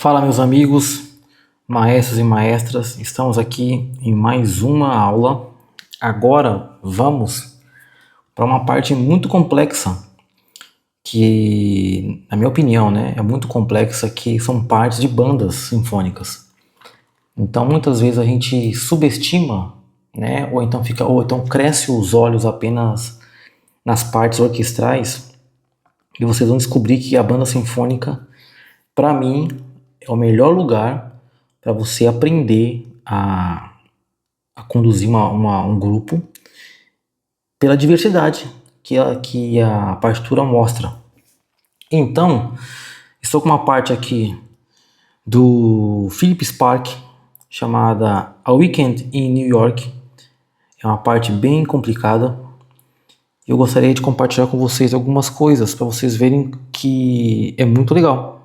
Fala, meus amigos, maestros e maestras, estamos aqui em mais uma aula. Agora vamos para uma parte muito complexa, que, na minha opinião, é muito complexa, que são partes de bandas sinfônicas. Então, muitas vezes a gente subestima, ou então cresce os olhos apenas nas partes orquestrais, e vocês vão descobrir que a banda sinfônica, para mim, é o melhor lugar para você aprender a conduzir um grupo pela diversidade que a partitura mostra. Então, estou com uma parte aqui do Philip Spark, chamada A Weekend in New York. É uma parte bem complicada. Eu gostaria de compartilhar com vocês algumas coisas para vocês verem que é muito legal.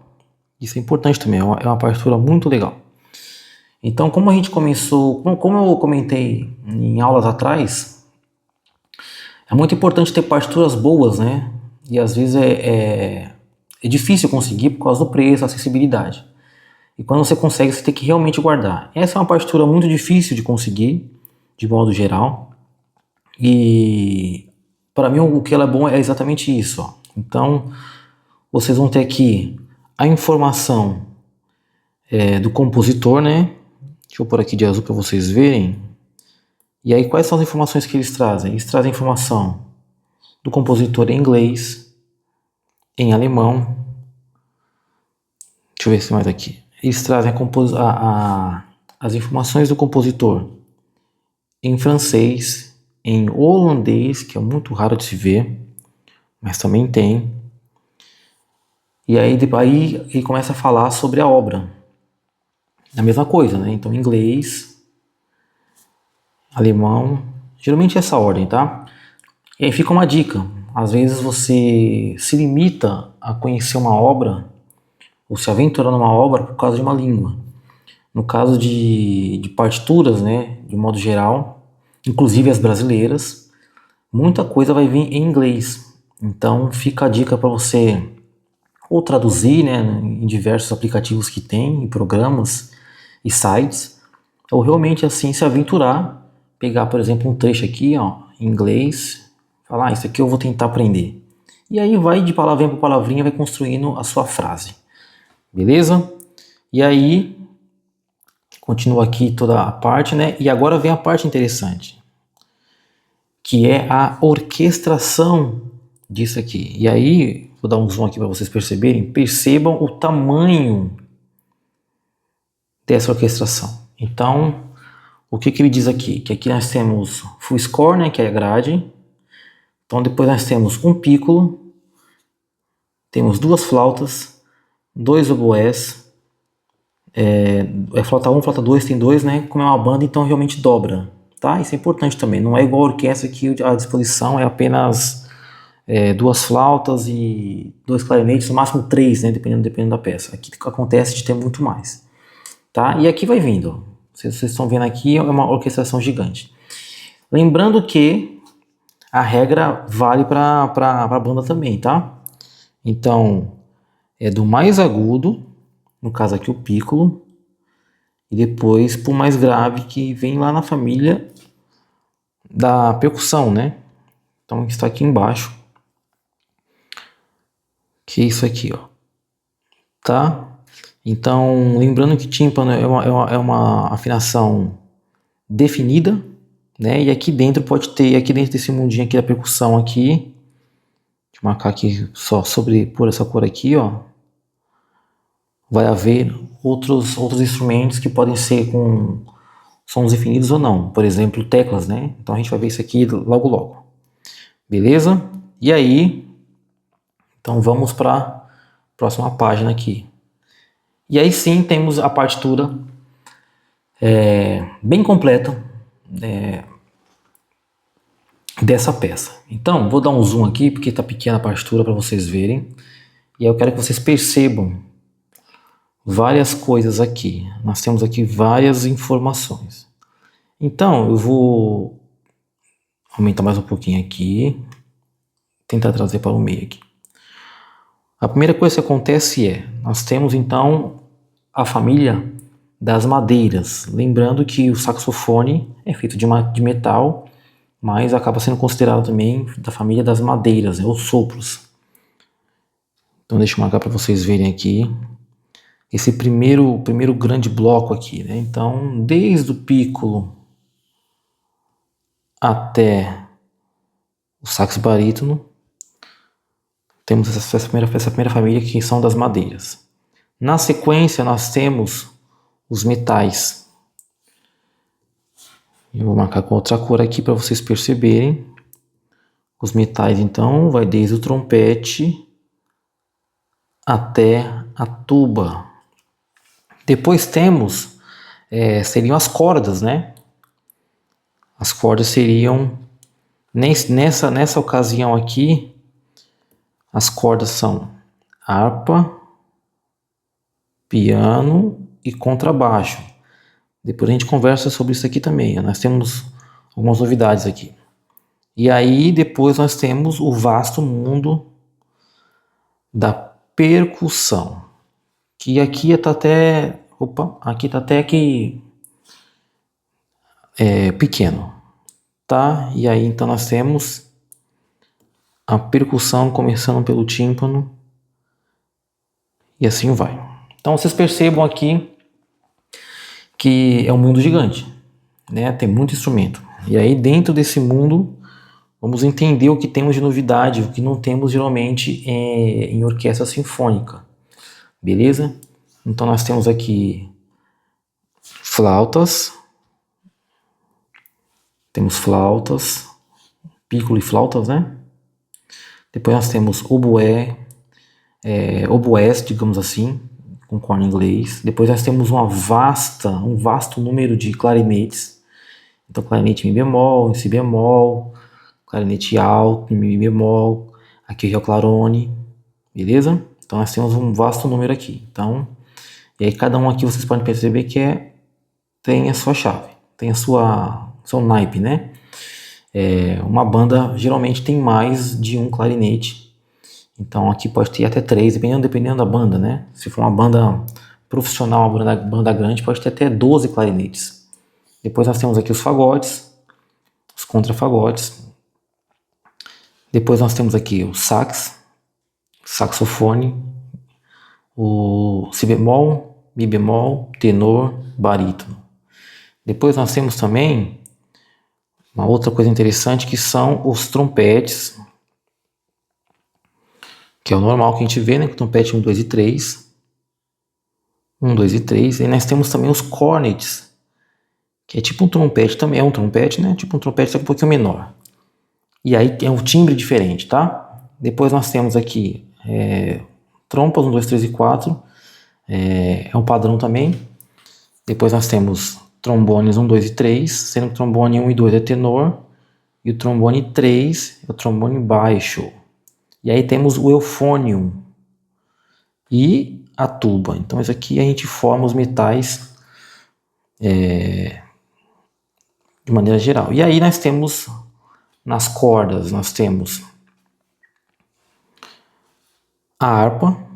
Isso é importante também, é uma partitura muito legal. Então, como a gente começou, como eu comentei em aulas atrás, é muito importante ter partituras boas, né? E às vezes é difícil conseguir por causa do preço, acessibilidade. E quando você consegue, você tem que realmente guardar. Essa é uma partitura muito difícil de conseguir, de modo geral. E para mim o que ela é bom é exatamente isso. Ó. Então, vocês vão ter aqui a informação do compositor, né? Deixa eu pôr aqui de azul para vocês verem. E aí, quais são as informações que eles trazem? Eles trazem informação do compositor em inglês, em alemão. Deixa eu ver se mais aqui. Eles trazem as informações do compositor em francês, em holandês, que é muito raro de se ver, mas também tem. E aí ele começa a falar sobre a obra. É a mesma coisa, né? Então, inglês, alemão, geralmente é essa ordem, tá? E aí fica uma dica. Às vezes você se limita a conhecer uma obra ou se aventurar numa obra por causa de uma língua. No caso de partituras, né, de modo geral, inclusive as brasileiras, muita coisa vai vir em inglês. Então fica a dica para você ou traduzir, né, em diversos aplicativos que tem, em programas e sites, ou realmente assim se aventurar, pegar, por exemplo, um trecho aqui, ó, em inglês, falar, isso aqui eu vou tentar aprender. E aí vai de palavrinha para palavrinha, vai construindo a sua frase. Beleza? E aí, continua aqui toda a parte, né? E agora vem a parte interessante, que é a orquestração disso aqui. E aí, vou dar um zoom aqui para vocês perceberem, percebam o tamanho dessa orquestração. Então, o que ele diz aqui? Que aqui nós temos full score, né, que é a grade. Então depois nós temos um piccolo, temos duas flautas, dois oboés, flauta 1, flauta 2, tem dois, né? Como é uma banda, então realmente dobra, tá? Isso é importante também, não é igual a orquestra que a disposição é apenas duas flautas e dois clarinetes, no máximo três, né? Dependendo da peça. Aqui acontece de ter muito mais, tá? E aqui vai vindo, vocês estão vendo aqui, é uma orquestração gigante. Lembrando que a regra vale para a banda também, tá? Então, é do mais agudo, no caso aqui o piccolo, e depois pro mais grave, que vem lá na família da percussão, né? Então, está aqui embaixo, que é isso aqui, ó. Tá? Então, lembrando que tímpano é uma afinação definida, né? E aqui dentro pode ter, aqui dentro desse mundinho aqui da percussão aqui, deixa eu marcar aqui só por essa cor aqui, ó, vai haver outros instrumentos que podem ser com sons definidos ou não, por exemplo, teclas, né? Então a gente vai ver isso aqui logo logo. Beleza? E aí, então vamos para a próxima página aqui. E aí sim temos a partitura bem completa dessa peça. Então, vou dar um zoom aqui, porque está pequena a partitura para vocês verem. E aí eu quero que vocês percebam várias coisas aqui. Nós temos aqui várias informações. Então, eu vou aumentar mais um pouquinho aqui. Tentar trazer para o meio aqui. A primeira coisa que acontece nós temos então a família das madeiras. Lembrando que o saxofone é feito de metal, mas acaba sendo considerado também da família das madeiras, né, os sopros. Então deixa eu marcar para vocês verem aqui esse primeiro grande bloco aqui, né? Então, desde o piccolo até o sax barítono, temos essa primeira família que são das madeiras. Na sequência, nós temos os metais. Eu vou marcar com outra cor aqui para vocês perceberem. Os metais, então, vai desde o trompete até a tuba. Depois temos, seriam as cordas, né? As cordas seriam, nessa ocasião aqui, as cordas são harpa, piano e contrabaixo. Depois a gente conversa sobre isso aqui também. Nós temos algumas novidades aqui. E aí depois nós temos o vasto mundo da percussão. Que aqui está até... aqui está até que pequeno. Tá? E aí então nós temos a percussão começando pelo tímpano. E assim vai. Então vocês percebam aqui que é um mundo gigante, né? Tem muito instrumento. E aí dentro desse mundo vamos entender o que temos de novidade, o que não temos geralmente em orquestra sinfônica. Beleza? Então nós temos aqui flautas. Temos flautas, piccolo e flautas, né? Depois nós temos oboé, oboés, digamos assim, com corno inglês. Depois nós temos um vasto número de clarinetes. Então clarinete em mi bemol, em si bemol, clarinete alto, em mi bemol, aqui é o clarone, beleza? Então nós temos um vasto número aqui. Então, e aí cada um aqui vocês podem perceber que tem a sua chave, tem seu naipe, né? Uma banda geralmente tem mais de um clarinete. Então aqui pode ter até 3, dependendo da banda, né? Se for uma banda profissional, uma banda grande, pode ter até 12 clarinetes. Depois nós temos aqui os fagotes, os contrafagotes. Depois nós temos aqui o saxofone, o si bemol, mi bemol, tenor, barítono. Depois nós temos também uma outra coisa interessante que são os trompetes, que é o normal que a gente vê, né? Trompete 1, 2 e 3. 1, 2 e 3. E nós temos também os cornets, que é tipo um trompete, também é um trompete, né? Tipo um trompete, só que um pouquinho menor. E aí é um timbre diferente, tá? Depois nós temos aqui trompas 1, 2, 3 e 4. É um padrão também. Depois nós temos trombones 1, 2 e 3, sendo que o trombone 1 e 2 é tenor, e o trombone 3 é o trombone baixo. E aí temos o eufônio e a tuba. Então isso aqui a gente forma os metais de maneira geral. E aí nós temos, nas cordas, nós temos a harpa,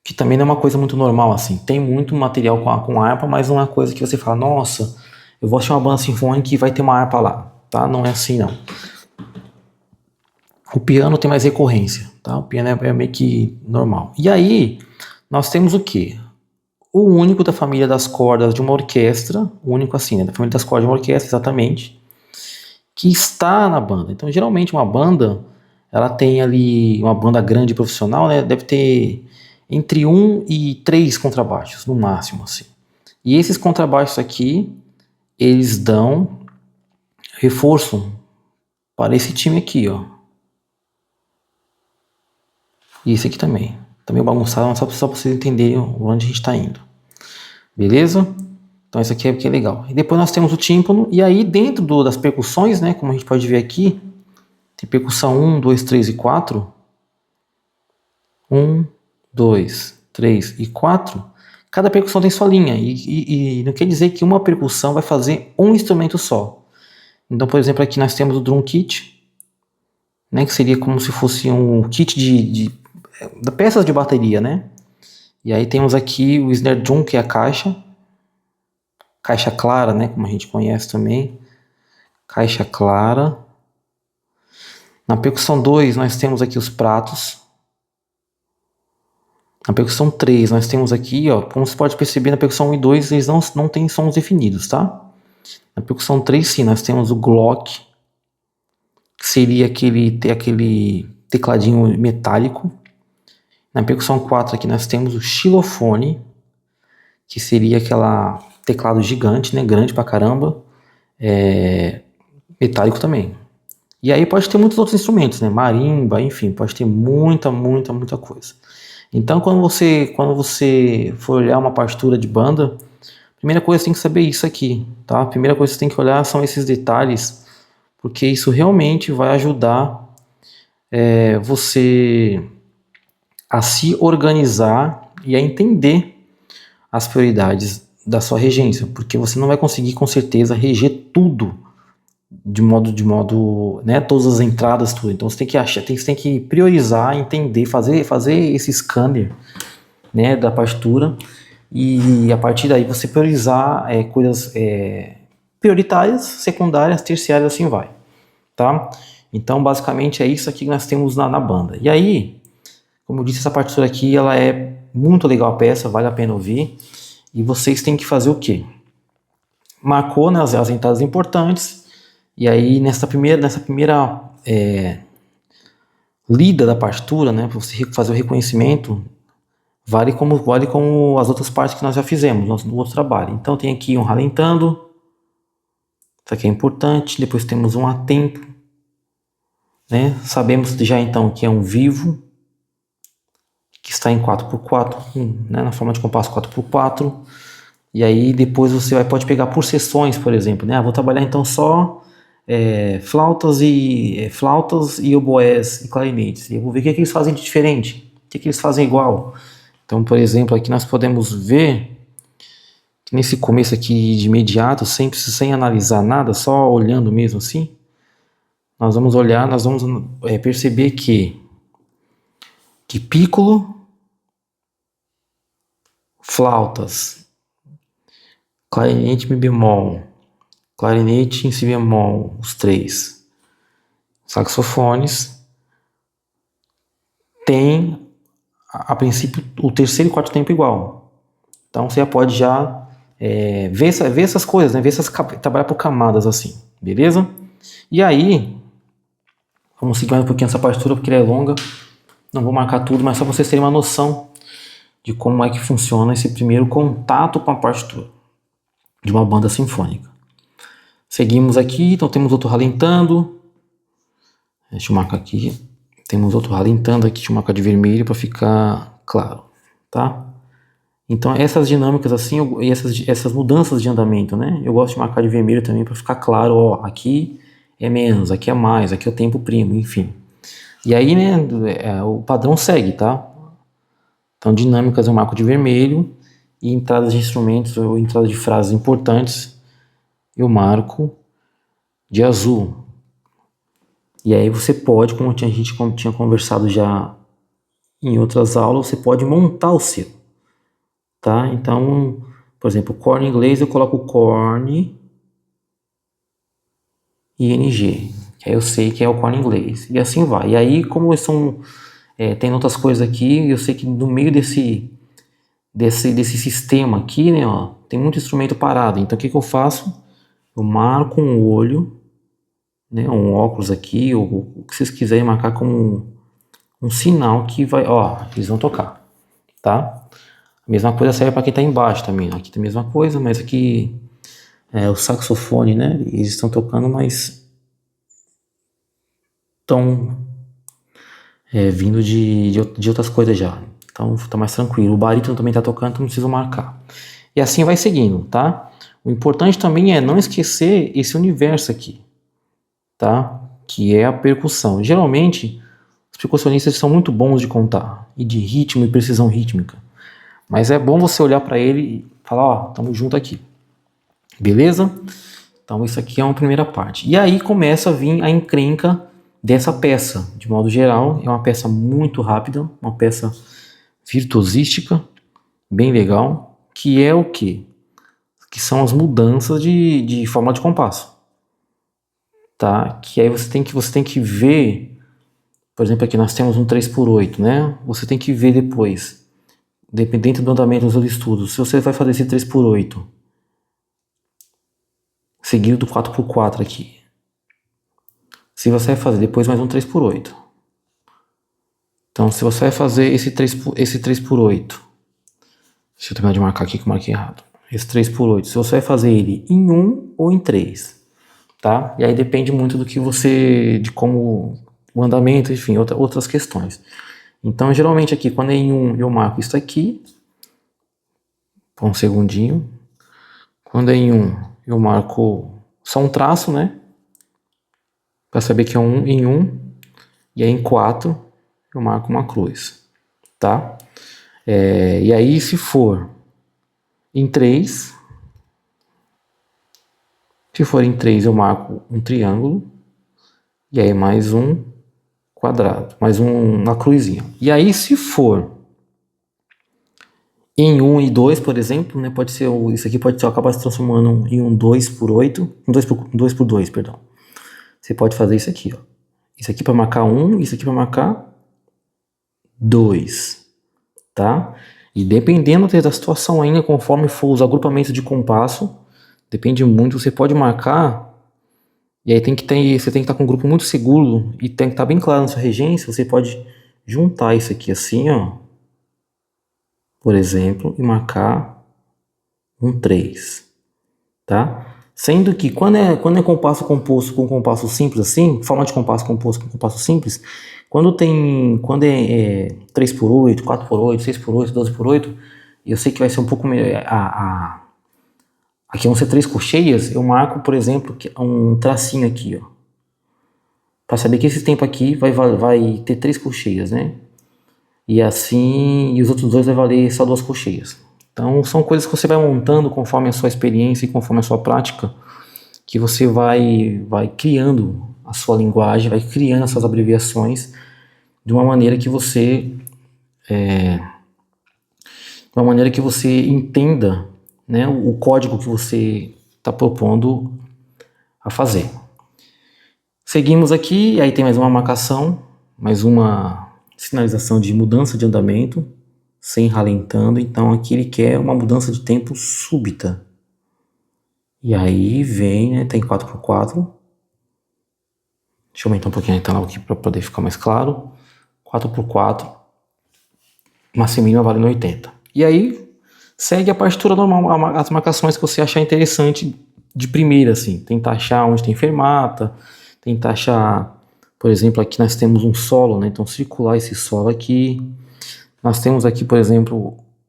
que também não é uma coisa muito normal assim. Tem muito material com harpa, mas não é uma coisa que você fala, nossa, eu vou achar uma banda sinfônica e vai ter uma harpa lá, tá? Não é assim não. O piano tem mais recorrência, tá? O piano é meio que normal. E aí nós temos o quê? O único da família das cordas de uma orquestra, o único assim, né? Da família das cordas de uma orquestra, exatamente, que está na banda. Então geralmente uma banda, ela tem ali, uma banda grande profissional, né? Deve ter entre 1 e 3 contrabaixos, no máximo, assim. E esses contrabaixos aqui, eles dão reforço para esse time aqui, ó. E esse aqui também. Também bagunçado, mas só para vocês entenderem onde a gente está indo. Beleza? Então isso aqui é legal. E depois nós temos o tímpano. E aí dentro das percussões, né, como a gente pode ver aqui, tem percussão 1, 2, 3 e 4. 1, 2, 3 e 4. Cada percussão tem sua linha. E não quer dizer que uma percussão vai fazer um instrumento só. Então, por exemplo, aqui nós temos o drum kit, né, que seria como se fosse um kit de peças de bateria, né? E aí temos aqui o snare drum, que é a caixa clara, né, como a gente conhece também, caixa clara. Na percussão 2 nós temos aqui os pratos. Na percussão 3 nós temos aqui, ó, como você pode perceber, na percussão 1 e 2 eles não têm sons definidos, tá? Na percussão 3 sim, nós temos o Glock, que seria aquele tecladinho metálico. Na percussão 4 aqui nós temos o xilofone, que seria aquela teclado gigante, né, grande pra caramba, metálico também. E aí pode ter muitos outros instrumentos, né, marimba, enfim, pode ter muita coisa. Então quando você for olhar uma partitura de banda, a primeira coisa você tem que saber isso aqui, tá? A primeira coisa que você tem que olhar são esses detalhes, porque isso realmente vai ajudar você a se organizar e a entender as prioridades da sua regência, porque você não vai conseguir com certeza reger tudo de modo, né, todas as entradas, tudo. Então você tem que você tem que priorizar, entender, fazer esse scanner, né, da partitura, e a partir daí você priorizar coisas prioritárias, secundárias, terciárias, assim vai, tá? Então basicamente é isso aqui que nós temos na banda. E aí, como eu disse, essa partitura aqui ela é muito legal a peça, vale a pena ouvir. E vocês têm que fazer o quê? Marcou, né, as entradas importantes. E aí nessa primeira lida da partitura, né, para você fazer o reconhecimento, vale como as outras partes que nós já fizemos no outro trabalho. Então tem aqui um ralentando, isso aqui é importante. Depois temos um a tempo, né? Sabemos já então que é um vivo, que está em 4x4, né, na forma de compasso 4x4. E aí depois você pode pegar por sessões, por exemplo, né? Vou trabalhar então só flautas e oboés e clarinetes. E eu vou ver o que eles fazem de diferente, o que eles fazem igual. Então, por exemplo, aqui nós podemos ver que nesse começo aqui de imediato, sem analisar nada, só olhando mesmo assim, nós vamos perceber que pícolo, flautas, clarinete mi bemol, clarinete em si bemol, os três, saxofones, tem a princípio o terceiro e quarto tempo igual. Então você já pode ver essas coisas, né? Trabalhar por camadas assim, beleza? E aí, vamos seguir mais um pouquinho essa partitura porque ela é longa, não vou marcar tudo, mas só para vocês terem uma noção de como é que funciona esse primeiro contato com a partitura de uma banda sinfônica. Seguimos aqui, então temos outro ralentando. Deixa eu marcar aqui. Temos outro ralentando aqui, deixa eu marcar de vermelho para ficar claro, tá? Então essas dinâmicas assim, e essas mudanças de andamento, né? Eu gosto de marcar de vermelho também para ficar claro, ó, aqui é menos, aqui é mais, aqui é o tempo primo, enfim. E aí, né, o padrão segue, tá? Então dinâmicas eu marco de vermelho e entradas de instrumentos ou entradas de frases importantes eu marco de azul. E aí você pode, como a gente tinha conversado já em outras aulas, você pode montar o seu, tá? Então, por exemplo, corno em inglês eu coloco corne e ing, que aí eu sei que é o corno em inglês, e assim vai. E aí, como tem outras coisas aqui, eu sei que no meio desse sistema aqui, né, ó, tem muito instrumento parado. Então o que eu faço? Eu marco um olho, né, um óculos aqui, ou o que vocês quiserem marcar como um sinal que vai, ó, eles vão tocar, tá? A mesma coisa serve para quem está embaixo também. Aqui tem a mesma coisa, mas aqui o saxofone, né? Eles estão tocando, mas estão vindo de outras coisas já. Então tá mais tranquilo. O barítono também está tocando, então não preciso marcar. E assim vai seguindo, tá? O importante também é não esquecer esse universo aqui, tá? Que é a percussão. Geralmente, os percussionistas são muito bons de contar, e de ritmo e precisão rítmica. Mas é bom você olhar para ele e falar, ó, estamos junto aqui. Beleza? Então isso aqui é uma primeira parte. E aí começa a vir a encrenca dessa peça. De modo geral, é uma peça muito rápida, uma peça virtuosística, bem legal, que é o quê? Que são as mudanças de forma de compasso, tá? Que aí você tem que ver, por exemplo, aqui nós temos um 3x8, né? Você tem que ver depois, dependente do andamento dos seus estudos, se você vai fazer esse 3x8 seguido do 4x4 aqui. Se você vai fazer depois mais um 3x8. Então, se você vai fazer esse 3x8, deixa eu terminar de marcar aqui que eu marquei errado. Esse 3x8, se você vai fazer ele em 1 ou em 3, tá? E aí depende muito do que você, de como o andamento, enfim, outras questões. Então, geralmente aqui, quando é em 1, eu marco isso aqui, por um segundinho. Quando é em 1, eu marco só um traço, né? Para saber que é um em 1. E aí em 4, eu marco uma cruz, tá? E aí, se for em 3, eu marco um triângulo. E aí mais um quadrado, mais uma cruzinha. E aí, se for em 1 e 2, por exemplo, né, pode ser isso aqui pode acabar se transformando em um 2x8, um 2x2, perdão. Você pode fazer isso aqui, ó. Isso aqui para marcar 1, isso aqui para marcar 2, tá? E dependendo da situação ainda, conforme for os agrupamentos de compasso, depende muito, você pode marcar, e aí você tem que estar com um grupo muito seguro e tem que estar bem claro na sua regência, você pode juntar isso aqui assim, ó, por exemplo, e marcar um 3, tá? Sendo que quando é compasso composto com compasso simples assim, forma de compasso composto com compasso simples, quando é 3x8, 4x8, 6x8, 12x8, eu sei que vai ser um pouco melhor, aqui vão ser 3 cocheias, eu marco, por exemplo, um tracinho aqui, ó, para saber que esse tempo aqui vai ter 3 cocheias, né? E assim, e os outros dois vai valer só 2 cocheias. Então, são coisas que você vai montando conforme a sua experiência e conforme a sua prática, que você vai criando a sua linguagem, vai criando as suas abreviações de uma maneira que você entenda, né, o código que você está propondo a fazer. Seguimos aqui, aí tem mais uma marcação, mais uma sinalização de mudança de andamento, sem ralentando. Então aqui ele quer uma mudança de tempo súbita. E aí vem, né, tem 4x4. Deixa eu aumentar um pouquinho a tela aqui para poder ficar mais claro. 4x4, máxima e mínima valendo 80. E aí segue a partitura normal, as marcações que você achar interessante de primeira, assim. Tentar achar onde tem fermata, tentar achar, por exemplo, aqui nós temos um solo, né? Então circular esse solo aqui. Nós temos aqui, por exemplo,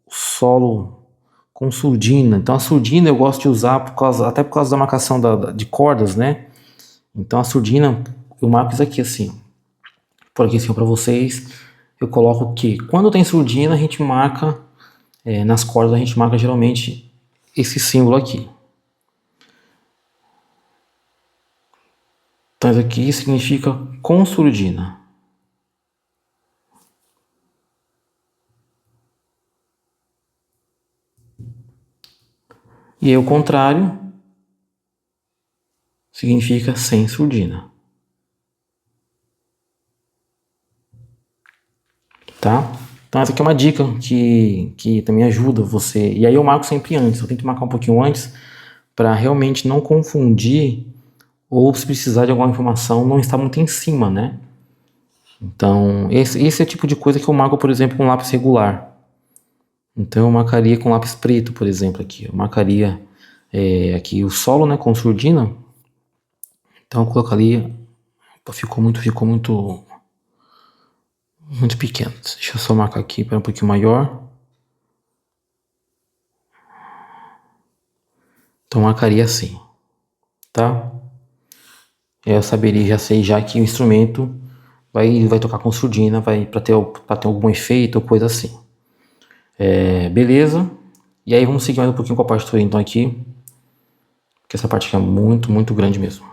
o solo com surdina. Então a surdina eu gosto de usar até por causa da marcação de cordas, né? Então a surdina eu marco isso aqui assim. Por aqui assim para vocês, eu coloco que quando tem surdina a gente marca, nas cordas a gente marca geralmente esse símbolo aqui. Então isso aqui significa com surdina. E aí o contrário significa sem surdina. Tá? Então essa aqui é uma dica que também ajuda você. E aí eu marco sempre antes, eu tento marcar um pouquinho antes para realmente não confundir ou se precisar de alguma informação não estar muito em cima, né? Então esse é o tipo de coisa que eu marco, por exemplo, com lápis regular. Então eu marcaria com lápis preto, por exemplo, aqui. Eu marcaria aqui o solo, né, com surdina. Então eu colocaria, ficou muito pequeno. Deixa eu só marcar aqui para um pouquinho maior. Então marcaria assim, tá? Eu já sei já que o instrumento vai tocar com surdina, para ter algum efeito ou coisa assim. Beleza? E aí vamos seguir mais um pouquinho com a partitura então aqui, que essa parte aqui é muito grande mesmo.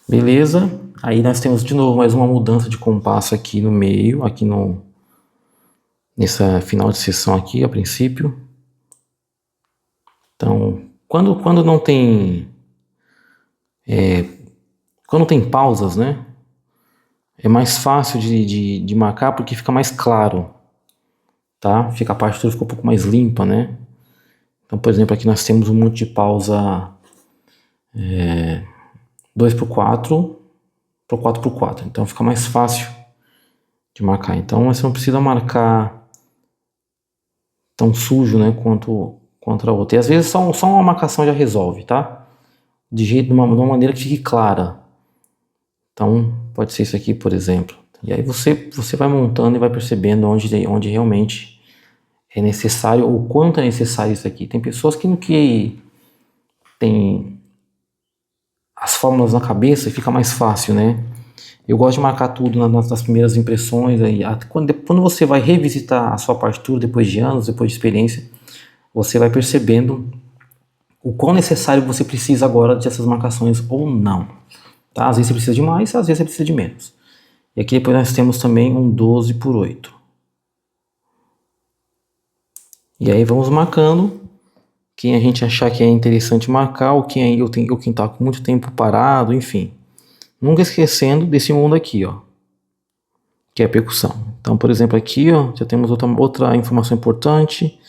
Beleza? Aí nós temos de novo mais uma mudança de compasso aqui no meio, aqui nessa final de sessão aqui, a princípio. Então, quando não tem quando tem pausas, né, é mais fácil de marcar porque fica mais claro, tá? A partitura fica um pouco mais limpa, né? Então, por exemplo, aqui nós temos um monte de pausa 2x4 para 4x4, então fica mais fácil de marcar. Então você não precisa marcar tão sujo, né, quanto a outra. E às vezes só uma marcação já resolve, tá? De uma maneira que fique clara. Então pode ser isso aqui, por exemplo. E aí você vai montando e vai percebendo onde realmente é necessário ou quanto é necessário isso aqui. Tem pessoas que tem as fórmulas na cabeça e fica mais fácil, né? Eu gosto de marcar tudo nas primeiras impressões. Aí, quando você vai revisitar a sua partitura depois de anos, depois de experiência, você vai percebendo o quão necessário você precisa agora dessas marcações ou não. Tá? Às vezes você precisa de mais, às vezes você precisa de menos. E aqui depois nós temos também um 12x8. E aí vamos marcando quem a gente achar que é interessante marcar, ou quem está com muito tempo parado, enfim. Nunca esquecendo desse mundo aqui, ó, que é a percussão. Então, por exemplo, aqui ó, já temos outra informação importante.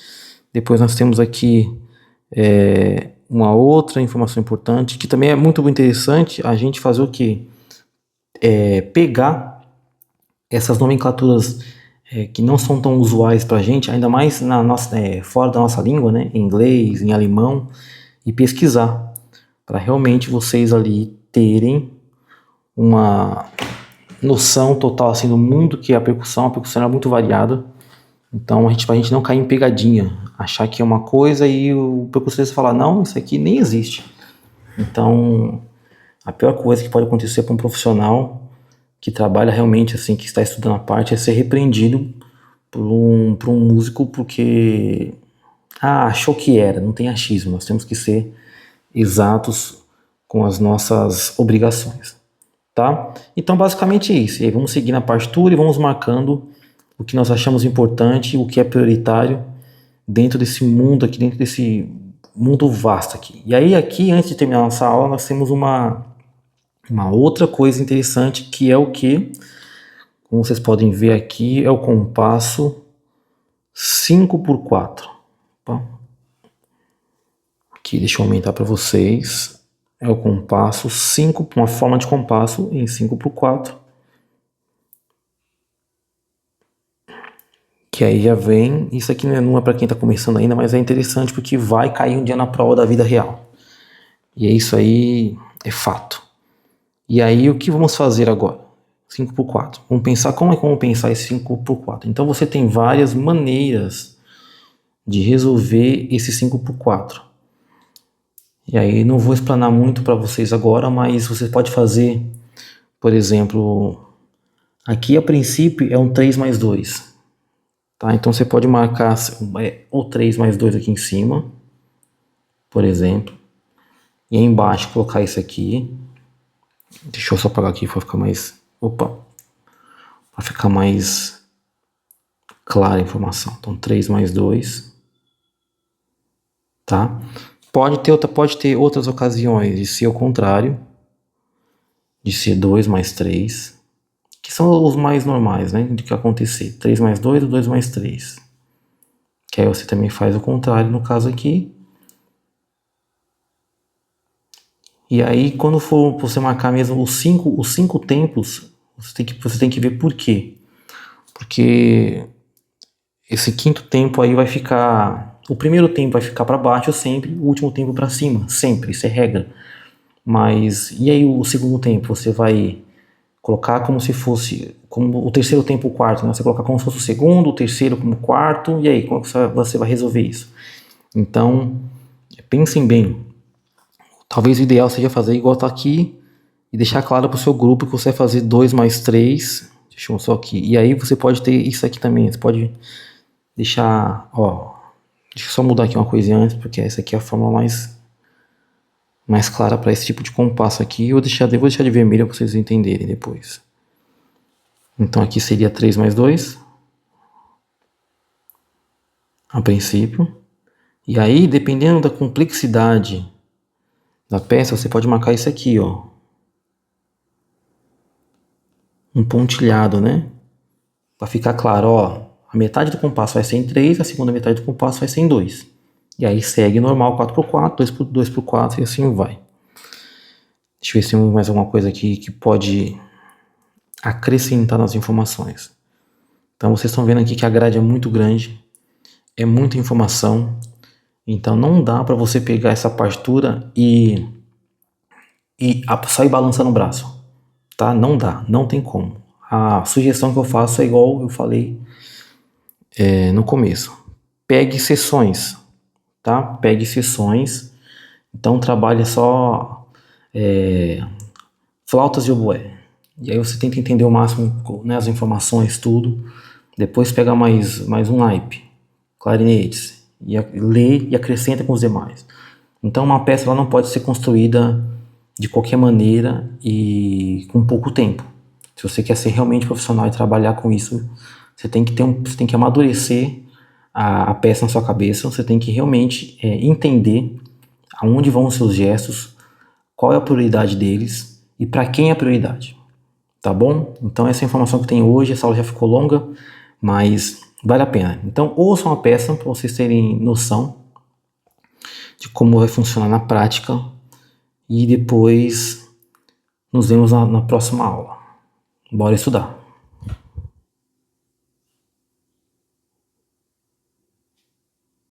Depois nós temos aqui uma outra informação importante, que também é muito interessante a gente fazer o quê? Pegar essas nomenclaturas que não são tão usuais para a gente, ainda mais fora da nossa língua, né? Em inglês, em alemão, e pesquisar, para realmente vocês ali terem uma noção total assim, do mundo que é a percussão é muito variada. Então a gente não cair em pegadinha, achar que é uma coisa e o percussionista falar, não, isso aqui nem existe. Então a pior coisa que pode acontecer para um profissional que trabalha realmente assim, que está estudando a parte, é ser repreendido por um músico porque achou que era, não tem achismo, nós temos que ser exatos com as nossas obrigações, tá? Então basicamente é isso, e aí vamos seguir na partitura e vamos marcando o que nós achamos importante, o que é prioritário dentro desse mundo aqui, dentro desse mundo vasto aqui. E aí aqui, antes de terminar a nossa aula, nós temos uma outra coisa interessante, que é o que, como vocês podem ver aqui, é o compasso 5x4. Opa. Aqui, deixa eu aumentar para vocês. É o compasso 5, uma forma de compasso em 5x4. Que aí já vem, isso aqui não é para quem está começando ainda, mas é interessante porque vai cair um dia na prova da vida real. E é isso aí, é fato. E aí o que vamos fazer agora? 5x4. Vamos pensar como pensar esse 5x4. Então você tem várias maneiras de resolver esse 5x4. E aí não vou explanar muito para vocês agora, mas você pode fazer, por exemplo, aqui a princípio é um 3 mais 2. Tá? Então você pode marcar o 3 mais 2 aqui em cima, por exemplo, e aí embaixo colocar isso aqui. Deixa eu só apagar aqui para ficar mais... para ficar mais clara a informação. Então 3 mais 2. Tá? Pode ter outras ocasiões de ser o contrário, de ser 2 mais 3, que são os mais normais, né? De que acontecer 3 mais 2 ou 2 mais 3. Que aí você também faz o contrário no caso aqui. E aí quando for você marcar mesmo os cinco tempos, você tem que ver por quê. Porque esse quinto tempo aí vai ficar... O primeiro tempo vai ficar para baixo sempre, o último tempo para cima, sempre, isso é regra. Mas, e aí o segundo tempo? Você vai colocar como se fosse, como o terceiro tempo o quarto, né? Você colocar como se fosse o segundo, o terceiro como o quarto, e aí, como você vai resolver isso? Então, pensem bem. Talvez o ideal seja fazer igual tá aqui e deixar claro para o seu grupo que você vai fazer 2 mais 3. Deixa eu só aqui. E aí você pode ter isso aqui também. Você pode deixar, deixa eu só mudar aqui uma coisinha antes, porque essa aqui é a forma mais clara para esse tipo de compasso aqui. Eu vou deixar de vermelho para vocês entenderem depois. Então aqui seria 3 mais 2. a princípio. E aí, dependendo da complexidade da peça, você pode marcar isso aqui, ó. Um pontilhado, né? Para ficar claro, ó. A metade do compasso vai ser em 3, a segunda metade do compasso vai ser em 2. E aí segue normal 4x4, 2x4 e assim vai. Deixa eu ver se tem mais alguma coisa aqui que pode acrescentar nas informações. Então vocês estão vendo aqui que a grade é muito grande, é muita informação. Então não dá para você pegar essa partitura e sair balançando o braço, tá? Não dá, não tem como. A sugestão que eu faço é igual eu falei no começo. Pegue sessões, tá? Pegue sessões. Então trabalhe só flautas e oboé. E aí você tenta entender o máximo, né, as informações, tudo. Depois pega mais um naipe, clarinetes, e lê e acrescenta com os demais. Então uma peça ela não pode ser construída de qualquer maneira e com pouco tempo. Se você quer ser realmente profissional e trabalhar com isso, você tem que você tem que amadurecer a peça na sua cabeça. Você tem que realmente entender aonde vão os seus gestos, qual é a prioridade deles e para quem é a prioridade. Tá bom? Então essa é a informação que eu tenho hoje. Essa aula já ficou longa, mas vale a pena. Então ouçam a peça para vocês terem noção de como vai funcionar na prática e depois nos vemos na próxima aula. Bora estudar!